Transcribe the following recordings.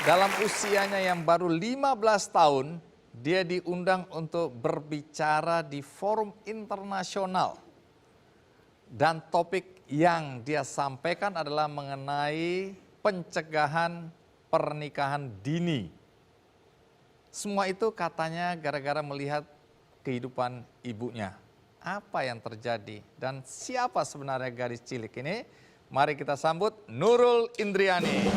Dalam usianya yang baru 15 tahun, dia diundang untuk berbicara di forum internasional. Dan topik yang dia sampaikan adalah mengenai pencegahan pernikahan dini. Semua itu katanya gara-gara melihat kehidupan ibunya. Apa yang terjadi dan siapa sebenarnya gadis cilik ini? Mari kita sambut Nurul Indriani.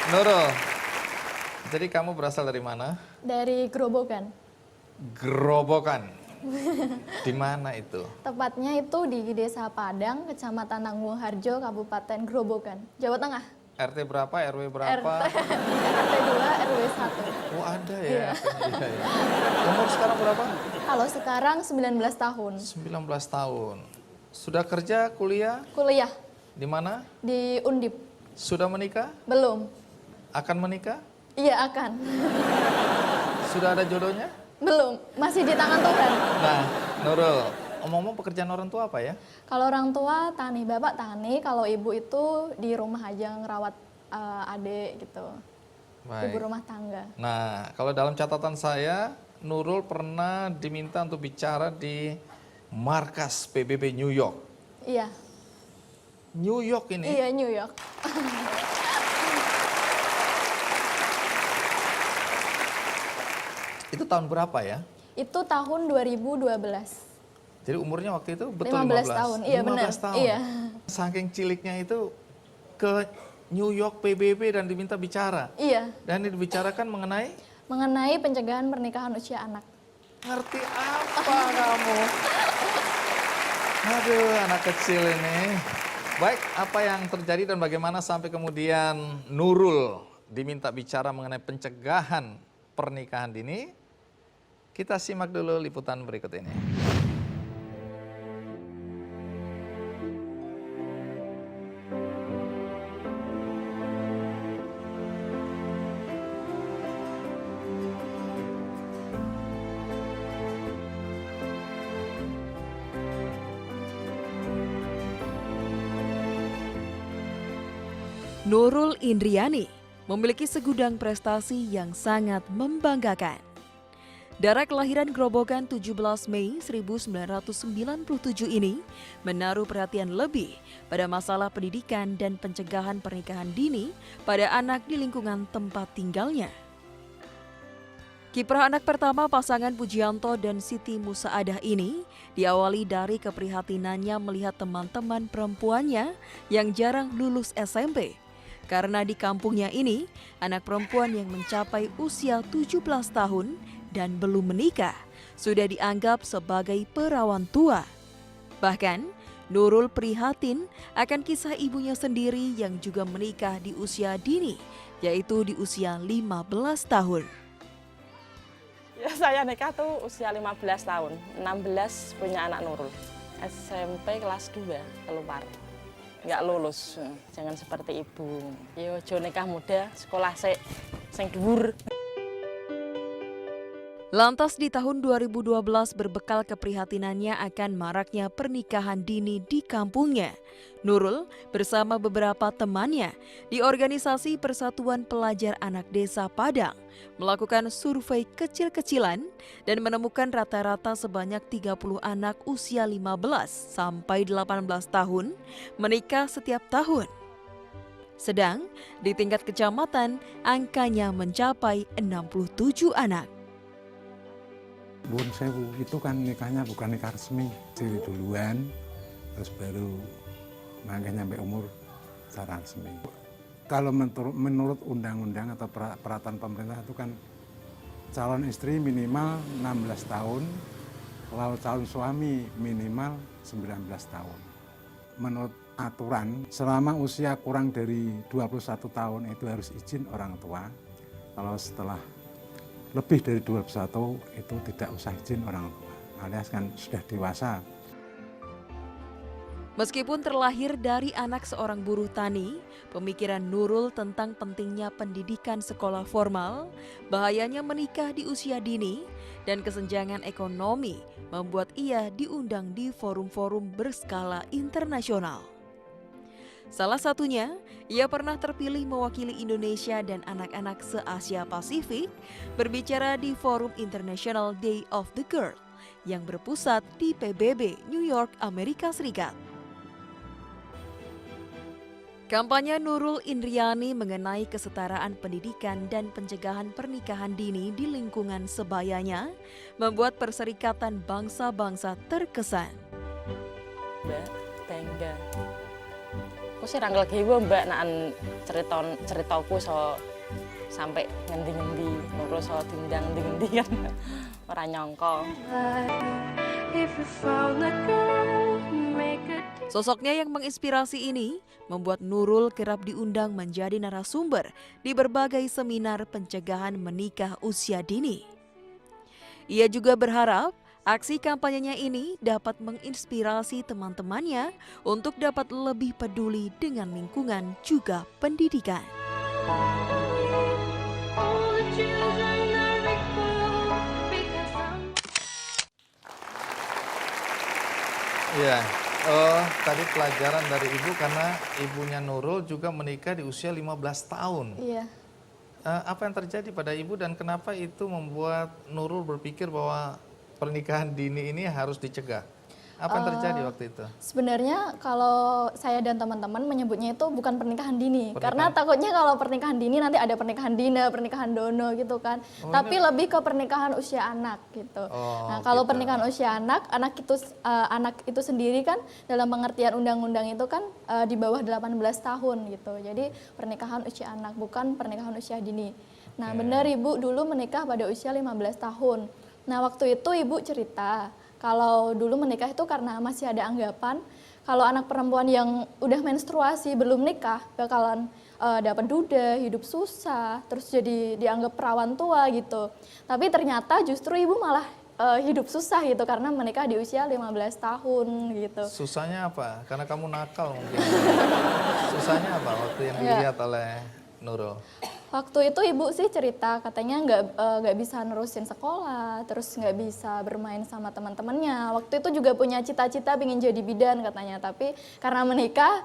Nurul, jadi kamu berasal dari mana? Dari Grobogan. Grobogan. Di mana itu? Tepatnya itu di Desa Padang, Kecamatan Tanggung Harjo, Kabupaten Grobogan, Jawa Tengah. RT berapa, RW berapa? RT 2, RW 1. Oh ada ya? Iya. Iya, iya. Umur sekarang berapa? Kalau sekarang 19 tahun. 19 tahun. Sudah kerja, kuliah? Kuliah Di mana? di Undip. Sudah menikah? Belum. Akan menikah? Iya akan. Sudah ada jodohnya? Belum. Masih di tangan Tuhan. Nah, Nurul, omong-omong pekerjaan orang tua apa ya? Kalau orang tua tani, bapak tani. Kalau ibu itu di rumah aja ngerawat adik gitu. Baik. Ibu rumah tangga. Nah, kalau dalam catatan saya, Nurul pernah diminta untuk bicara di markas PBB New York. Iya. New York ini? Iya, New York. Itu tahun berapa ya? Itu tahun 2012. Jadi umurnya waktu itu betul 15 tahun. Iya, 15 benar. tahun. Iya. Saking ciliknya itu ke New York PBB dan diminta bicara. Iya. Dan dibicarakan mengenai? Mengenai pencegahan pernikahan usia anak. Ngerti apa kamu? Aduh, anak kecil ini. Baik, apa yang terjadi dan bagaimana sampai kemudian Nurul diminta bicara mengenai pencegahan pernikahan dini? Kita simak dulu liputan berikut ini. Nurul Indriani memiliki segudang prestasi yang sangat membanggakan. Darah kelahiran Grobogan 17 Mei 1997 ini menaruh perhatian lebih pada masalah pendidikan dan pencegahan pernikahan dini pada anak di lingkungan tempat tinggalnya. Kiprah anak pertama pasangan Pujianto dan Siti Musaadah ini diawali dari keprihatinannya melihat teman-teman perempuannya yang jarang lulus SMP. Karena di kampungnya ini, anak perempuan yang mencapai usia 17 tahun dan belum menikah sudah dianggap sebagai perawan tua. Bahkan, Nurul prihatin akan kisah ibunya sendiri yang juga menikah di usia dini, yaitu di usia 15 tahun. Ya, saya nikah tuh usia 15 tahun, 16 punya anak Nurul. SMP kelas 2 keluar, nggak lulus. Jangan seperti ibu. Yo, jo nikah muda, sekolah sing dhuwur. Lantas di tahun 2012 berbekal keprihatinannya akan maraknya pernikahan dini di kampungnya, Nurul bersama beberapa temannya di organisasi Persatuan Pelajar Anak Desa Padang melakukan survei kecil-kecilan dan menemukan rata-rata sebanyak 30 anak usia 15 sampai 18 tahun menikah setiap tahun. Sedang di tingkat kecamatan angkanya mencapai 67 anak. Bun Sewu itu kan nikahnya bukan nikah resmi, jadi duluan, terus baru makanya sampai umur secara resmi. Kalau menurut undang-undang atau peraturan pemerintah itu kan calon istri minimal 16 tahun, kalau calon suami minimal 19 tahun. Menurut aturan, selama usia kurang dari 21 tahun itu harus izin orang tua. Kalau setelah lebih dari 21 itu tidak usah izin orang tua, alias kan sudah dewasa. Meskipun terlahir dari anak seorang buruh tani, pemikiran Nurul tentang pentingnya pendidikan sekolah formal, bahayanya menikah di usia dini, dan kesenjangan ekonomi membuat ia diundang di forum-forum berskala internasional. Salah satunya, ia pernah terpilih mewakili Indonesia dan anak-anak se-Asia Pasifik berbicara di Forum International Day of the Girl yang berpusat di PBB, New York, Amerika Serikat. Kampanye Nurul Indriani mengenai kesetaraan pendidikan dan pencegahan pernikahan dini di lingkungan sebayanya membuat Perserikatan Bangsa-Bangsa terkesan. Mbak, bangga. Aku sih rangkel gue Mbak naan ceritaku so sampai ngendi-ngendi, Nurul so dindang ngendi kan ora nyangka. Sosoknya yang menginspirasi ini membuat Nurul kerap diundang menjadi narasumber di berbagai seminar pencegahan menikah usia dini. Ia juga berharap aksi kampanyenya ini dapat menginspirasi teman-temannya untuk dapat lebih peduli dengan lingkungan juga pendidikan. Iya, tadi pelajaran dari Ibu karena ibunya Nurul juga menikah di usia 15 tahun. Iya. Apa yang terjadi pada Ibu dan kenapa itu membuat Nurul berpikir bahwa pernikahan dini ini harus dicegah? Apa yang terjadi waktu itu? Sebenarnya kalau saya dan teman-teman menyebutnya itu bukan pernikahan dini, Pernikahan. karena takutnya kalau pernikahan dini nanti ada pernikahan dina, pernikahan dono gitu kan. Tapi lebih ke pernikahan usia anak gitu. Nah, kalau gitu. pernikahan usia anak anak itu sendiri kan dalam pengertian undang-undang itu kan di bawah 18 tahun gitu. Jadi pernikahan usia anak bukan pernikahan usia dini. Nah, benar Ibu dulu menikah pada usia 15 tahun. Nah, waktu itu Ibu cerita kalau dulu menikah itu karena masih ada anggapan kalau anak perempuan yang udah menstruasi belum nikah bakalan dapat duda, hidup susah, terus jadi dianggap perawan tua gitu. Tapi ternyata justru Ibu malah hidup susah gitu karena menikah di usia 15 tahun gitu. Susahnya apa? Karena kamu nakal mungkin. Susahnya apa waktu yang dilihat oleh Nurul? Waktu itu Ibu sih cerita katanya nggak bisa nerusin sekolah, terus nggak bisa bermain sama teman-temannya. Waktu itu juga punya cita-cita pengen jadi bidan katanya, tapi karena menikah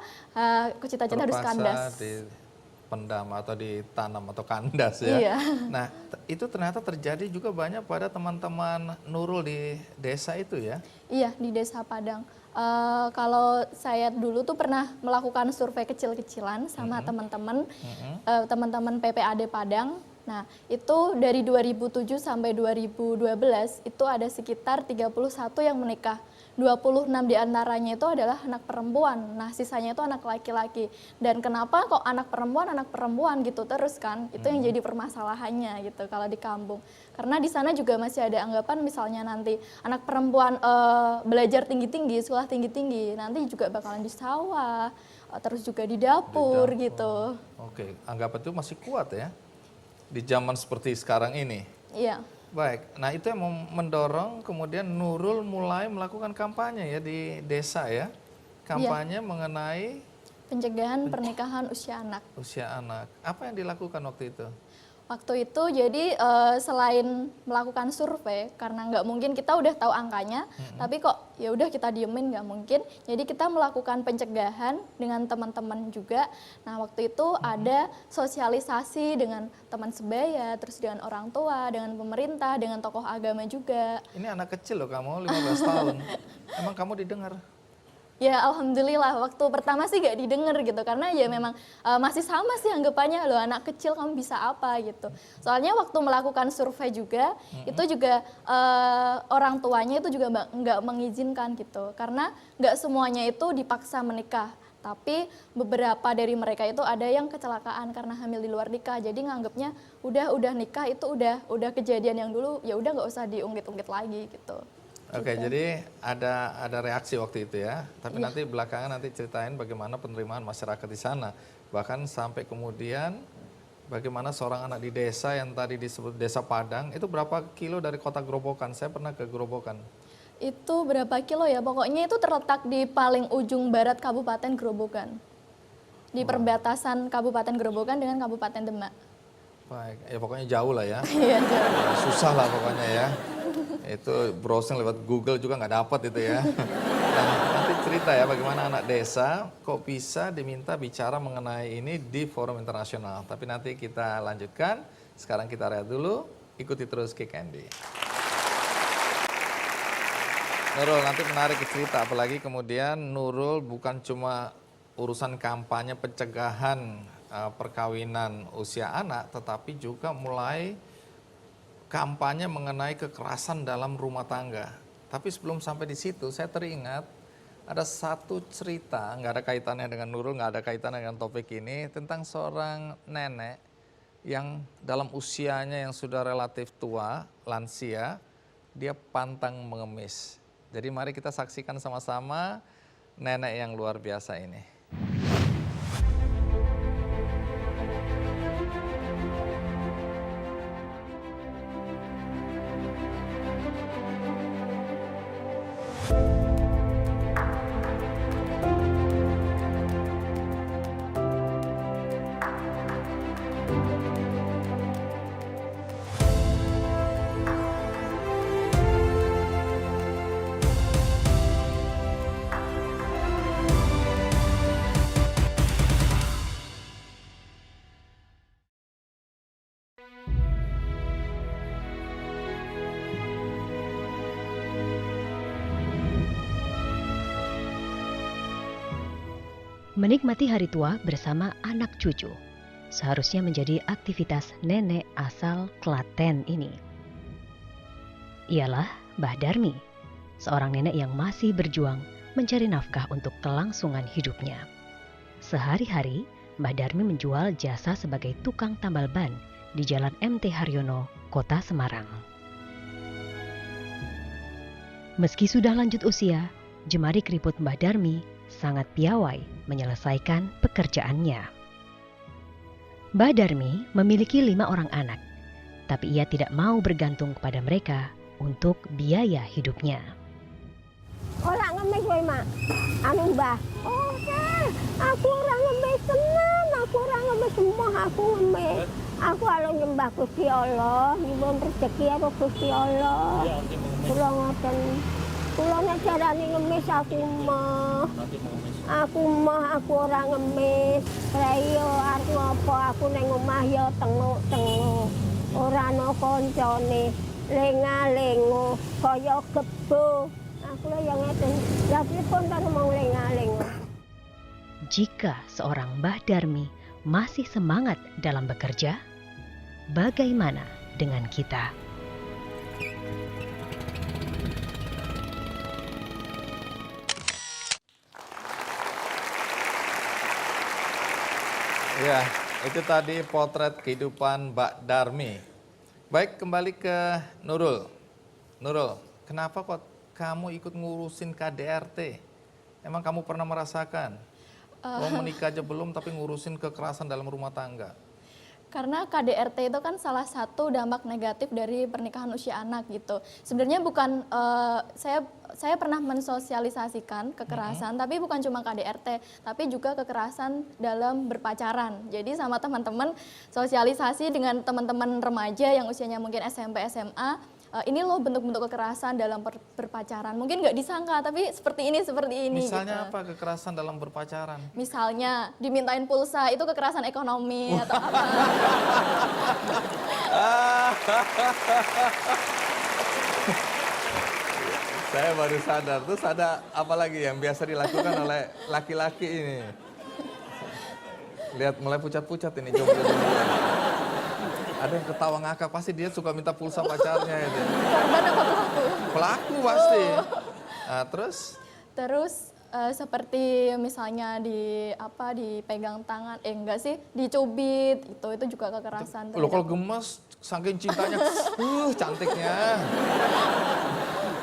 cita-cita harus kandas. Dipendam atau ditanam atau kandas ya. Iya. Nah, itu ternyata terjadi juga banyak pada teman-teman Nurul di desa itu ya? Iya, di Desa Padang. Kalau saya dulu tuh pernah melakukan survei kecil-kecilan sama teman-teman teman-teman PPAD Padang. Nah, itu dari 2007 sampai 2012 itu ada sekitar 31 yang menikah. 26 diantaranya itu adalah anak perempuan. Nah, sisanya itu anak laki-laki. Dan kenapa kok anak perempuan gitu terus kan? Itu yang jadi permasalahannya gitu kalau di kampung. Karena di sana juga masih ada anggapan misalnya nanti anak perempuan belajar tinggi-tinggi, sekolah tinggi-tinggi, nanti juga bakalan di sawah, terus juga di dapur gitu. Oke, anggapan itu masih kuat ya di zaman seperti sekarang ini. Iya. Baik, nah itu yang mendorong kemudian Nurul mulai melakukan kampanye ya di desa ya. Kampanye mengenai Pencegahan pernikahan usia anak. usia anak. Apa yang dilakukan waktu itu? Waktu itu jadi selain melakukan survei karena nggak mungkin kita udah tahu angkanya, tapi kok ya udah kita diemin nggak mungkin. Jadi kita melakukan pencegahan dengan teman-teman juga. Nah waktu itu ada sosialisasi dengan teman sebaya, terus dengan orang tua, dengan pemerintah, dengan tokoh agama juga. Ini anak kecil loh kamu, 15 tahun. Emang kamu didengar? Ya alhamdulillah waktu pertama sih gak didengar gitu karena ya memang masih sama sih anggapannya loh anak kecil kamu bisa apa gitu. Soalnya waktu melakukan survei juga itu juga orang tuanya itu juga nggak mengizinkan gitu karena nggak semuanya itu dipaksa menikah. Tapi beberapa dari mereka itu ada yang kecelakaan karena hamil di luar nikah. Jadi nganggapnya udah nikah itu udah kejadian yang dulu ya udah nggak usah diungkit-ungkit lagi gitu. Oke, jadi ada reaksi waktu itu ya. Tapi nanti belakangan nanti ceritain bagaimana penerimaan masyarakat di sana. Bahkan sampai kemudian bagaimana seorang anak di desa yang tadi disebut Desa Padang, itu berapa kilo dari kota Grobogan? Saya pernah ke Grobogan. Itu berapa kilo ya? Pokoknya itu terletak di paling ujung barat Kabupaten Grobogan. Di perbatasan Kabupaten Grobogan dengan Kabupaten Demak. Baik, ya pokoknya jauh lah ya. Iya, jauh. Ya, susah lah pokoknya ya. Itu browsing lewat Google juga nggak dapat itu ya. Nah, nanti cerita ya bagaimana anak desa kok bisa diminta bicara mengenai ini di forum internasional. Tapi nanti kita lanjutkan. Sekarang kita rehat dulu, ikuti terus Kick Andy. Nurul, nanti menarik cerita, apalagi kemudian Nurul bukan cuma urusan kampanye pencegahan perkawinan usia anak, tetapi juga mulai kampanye mengenai kekerasan dalam rumah tangga. Tapi sebelum sampai di situ, saya teringat ada satu cerita, nggak ada kaitannya dengan Nurul, nggak ada kaitannya dengan topik ini, tentang seorang nenek yang dalam usianya yang sudah relatif tua, lansia, dia pantang mengemis. Jadi mari kita saksikan sama-sama nenek yang luar biasa ini. Menikmati hari tua bersama anak cucu seharusnya menjadi aktivitas nenek asal Klaten ini. Ialah Mbah Darmi, seorang nenek yang masih berjuang mencari nafkah untuk kelangsungan hidupnya. Sehari-hari, Mbah Darmi menjual jasa sebagai tukang tambal ban di Jalan MT Haryono, Kota Semarang. Meski sudah lanjut usia, jemari keriput Mbah Darmi sangat piawai menyelesaikan pekerjaannya. Mbah Darmi memiliki 5 orang anak, tapi ia tidak mau bergantung kepada mereka untuk biaya hidupnya. Orang ngemis kowe, Mak. Anu Mbah. Oh, aku orang ngemis tenan, aku orang ngemis semua, aku ngemis. Aku alo nyembah Gusti Allah, nyuwun rezeki apa Gusti Allah. Kula ngoten. Kula nek jarane ngemis aku mah. Aku ora ngemis. Lah iya arep ngopo aku ning omah ya tenguk-tenguk. Ora ana kancane. Lenga-lengo kaya kebo. Aku yang ngeten. Lah pripun ta mau lenga-lengo. Jika seorang Mbah Darmi masih semangat dalam bekerja, bagaimana dengan kita? Ya, itu tadi potret kehidupan Mbak Darmi. Baik, kembali ke Nurul. Nurul, kenapa kok kamu ikut ngurusin KDRT? Emang kamu pernah merasakan? Mau menikah aja belum tapi ngurusin kekerasan dalam rumah tangga. Karena KDRT itu kan salah satu dampak negatif dari pernikahan usia anak gitu. Sebenarnya bukan saya pernah mensosialisasikan kekerasan, tapi bukan cuma KDRT, tapi juga kekerasan dalam berpacaran. Jadi sama teman-teman sosialisasi dengan teman-teman remaja yang usianya mungkin SMP, SMA. Ini loh bentuk-bentuk kekerasan dalam berpacaran. Mungkin nggak disangka, tapi seperti ini. Misalnya gitu. apa kekerasan dalam berpacaran? Misalnya dimintain pulsa, itu kekerasan ekonomi atau apa. Saya baru sadar, terus ada apa lagi yang biasa dilakukan oleh laki-laki ini? Lihat mulai pucat-pucat ini jomblo. Ada yang ketawa ngakak, pasti dia suka minta pulsa pacarnya itu. Korban apa pelaku? Pelaku pasti. Nah, terus seperti misalnya dipegang tangan, enggak sih, dicubit, itu juga kekerasan. Loh kalau gemes, saking cintanya, cantiknya.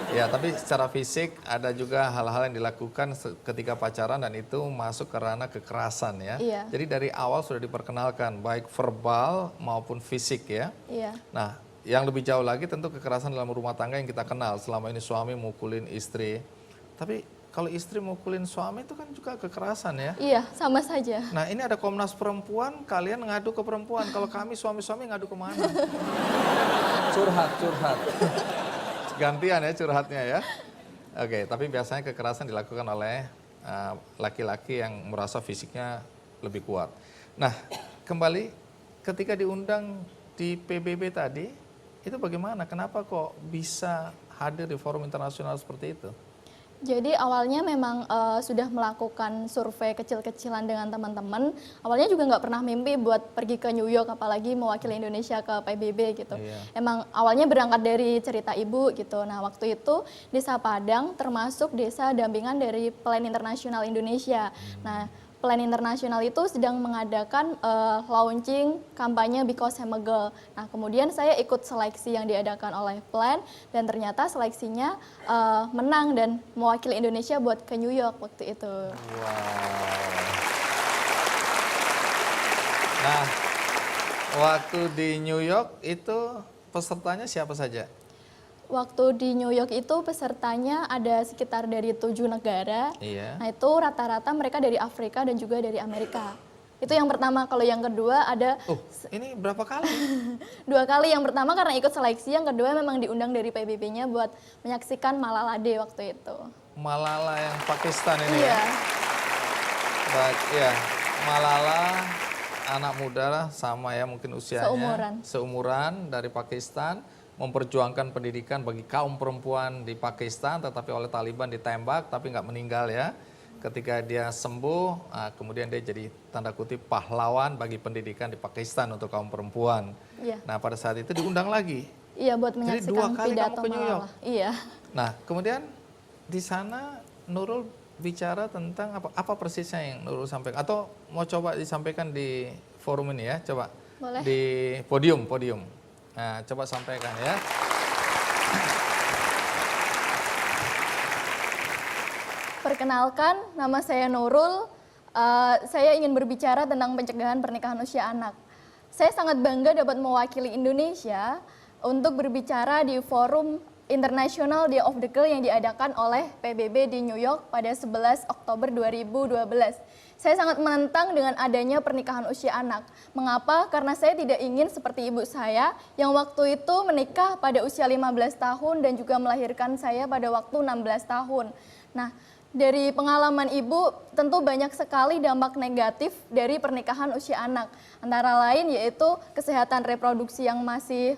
Ya, tapi secara fisik ada juga hal-hal yang dilakukan ketika pacaran dan itu masuk ke ranah kekerasan ya. Iya. Jadi dari awal sudah diperkenalkan baik verbal maupun fisik ya. Iya. Nah, yang lebih jauh lagi tentu kekerasan dalam rumah tangga yang kita kenal. Selama ini suami mukulin istri. Tapi kalau istri mukulin suami itu kan juga kekerasan ya. Iya, sama saja. Nah ini ada Komnas Perempuan, kalian ngadu ke perempuan. Kalau kami suami-suami ngadu kemana? Curhat. Gantian ya curhatnya ya. Oke, tapi biasanya kekerasan dilakukan oleh laki-laki yang merasa fisiknya lebih kuat. Nah, kembali ketika diundang di PBB tadi, itu bagaimana? Kenapa kok bisa hadir di forum internasional seperti itu? Jadi awalnya memang sudah melakukan survei kecil-kecilan dengan teman-teman. Awalnya juga nggak pernah mimpi buat pergi ke New York, apalagi mewakili Indonesia ke PBB gitu. Iya. Emang awalnya berangkat dari cerita ibu gitu. Nah waktu itu Desa Padang termasuk desa dampingan dari Plan Internasional Indonesia. Nah Plan Internasional itu sedang mengadakan launching kampanye Because I'm a Girl. Nah, kemudian saya ikut seleksi yang diadakan oleh Plan dan ternyata seleksinya menang dan mewakili Indonesia buat ke New York waktu itu. Wow. Nah, waktu di New York itu pesertanya siapa saja? Waktu di New York itu pesertanya ada sekitar dari 7 negara. Iya. Nah itu rata-rata mereka dari Afrika dan juga dari Amerika. Itu yang pertama. Kalau yang kedua ada Ini berapa kali? 2 kali. Yang pertama karena ikut seleksi, yang kedua memang diundang dari PBB-nya buat menyaksikan Malala Day waktu itu. Malala yang Pakistan ini Iya. ya? Baik, ya. Malala anak muda lah, sama ya mungkin usianya. Seumuran dari Pakistan. Memperjuangkan pendidikan bagi kaum perempuan di Pakistan, tetapi oleh Taliban ditembak, tapi nggak meninggal ya. Ketika dia sembuh, kemudian dia jadi tanda kutip pahlawan bagi pendidikan di Pakistan untuk kaum perempuan. Iya. Nah pada saat itu diundang lagi. Iya, buat Jadi 2 menyaksikan kali kamu pidato ke New York? Malala. Iya. Nah kemudian di sana Nurul bicara tentang apa persisnya yang Nurul sampaikan? Atau mau coba disampaikan di forum ini ya, coba. Boleh. Di podium. Nah, coba sampaikan ya. Perkenalkan, nama saya Nurul. Saya ingin berbicara tentang pencegahan pernikahan usia anak. Saya sangat bangga dapat mewakili Indonesia untuk berbicara di forum International Day of the Girl yang diadakan oleh PBB di New York pada 11 Oktober 2012. Saya sangat menentang dengan adanya pernikahan usia anak. Mengapa? Karena saya tidak ingin seperti ibu saya yang waktu itu menikah pada usia 15 tahun dan juga melahirkan saya pada waktu 16 tahun. Nah, dari pengalaman ibu tentu banyak sekali dampak negatif dari pernikahan usia anak. Antara lain yaitu kesehatan reproduksi yang masih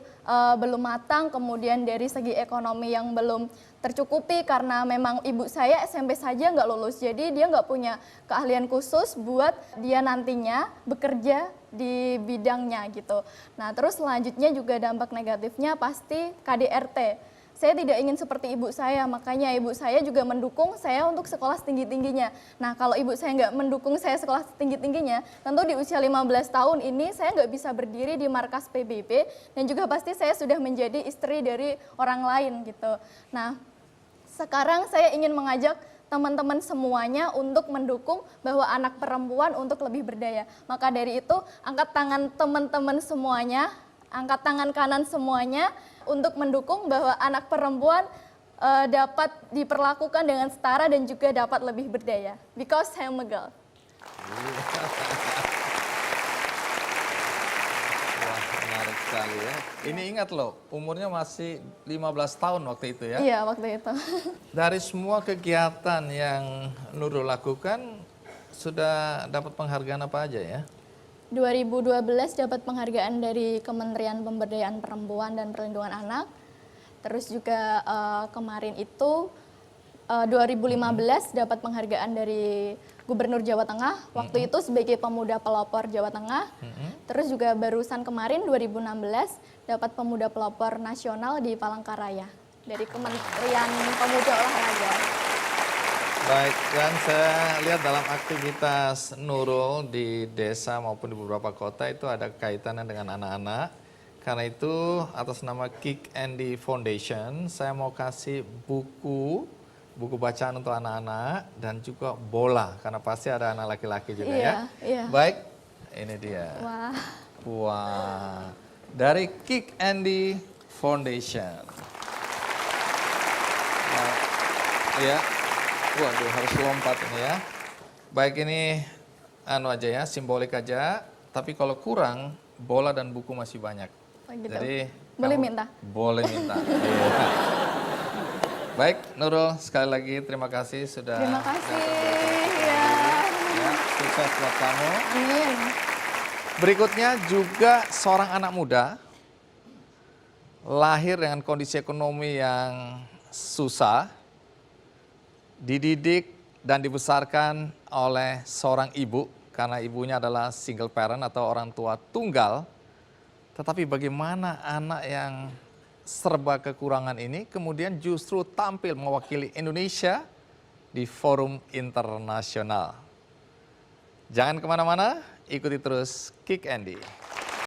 belum matang, kemudian dari segi ekonomi yang belum tercukupi karena memang ibu saya SMP saja nggak lulus, jadi dia nggak punya keahlian khusus buat dia nantinya bekerja di bidangnya gitu. Nah terus selanjutnya juga dampak negatifnya pasti KDRT. Saya tidak ingin seperti ibu saya, makanya ibu saya juga mendukung saya untuk sekolah setinggi-tingginya. Nah kalau ibu saya nggak mendukung saya sekolah setinggi-tingginya, tentu di usia 15 tahun ini saya nggak bisa berdiri di markas PBB dan juga pasti saya sudah menjadi istri dari orang lain gitu. Nah sekarang saya ingin mengajak teman-teman semuanya untuk mendukung bahwa anak perempuan untuk lebih berdaya. Maka dari itu angkat tangan teman-teman semuanya, angkat tangan kanan semuanya untuk mendukung bahwa anak perempuan dapat diperlakukan dengan setara dan juga dapat lebih berdaya. Because I'm a girl. Wah, menarik sekali ya. Ini ingat loh, umurnya masih 15 tahun waktu itu ya. Iya, waktu itu. Dari semua kegiatan yang Nurul lakukan, sudah dapat penghargaan apa aja ya? 2012 dapat penghargaan dari Kementerian Pemberdayaan Perempuan dan Perlindungan Anak. Terus juga kemarin itu 2015 dapat penghargaan dari Gubernur Jawa Tengah. Waktu itu sebagai pemuda pelopor Jawa Tengah. Terus juga barusan kemarin 2016 dapat pemuda pelopor nasional di Palangkaraya dari Kementerian Pemuda Olahraga. Baik, dan saya lihat dalam aktivitas Nurul di desa maupun di beberapa kota itu ada kaitannya dengan anak-anak. Karena itu atas nama Kick Andy Foundation, saya mau kasih buku bacaan untuk anak-anak dan juga bola, karena pasti ada anak laki-laki juga ya. Iya. Baik, ini dia. Wah. Wah, dari Kick Andy Foundation. Nah, ya, waduh harus lompat ini ya. Baik, ini anu aja ya, simbolik aja. Tapi kalau kurang, bola dan buku masih banyak. Oh, gitu. Jadi Boleh kamu minta? Boleh minta. Iya. Baik, Nurul, sekali lagi terima kasih sudah. Terima kasih. Ya, sukses buat kamu. Amin. Berikutnya juga seorang anak muda lahir dengan kondisi ekonomi yang susah, dididik dan dibesarkan oleh seorang ibu karena ibunya adalah single parent atau orang tua tunggal. Tetapi bagaimana anak yang serba kekurangan ini kemudian justru tampil mewakili Indonesia di forum internasional. Jangan kemana-mana, ikuti terus Kick Andy.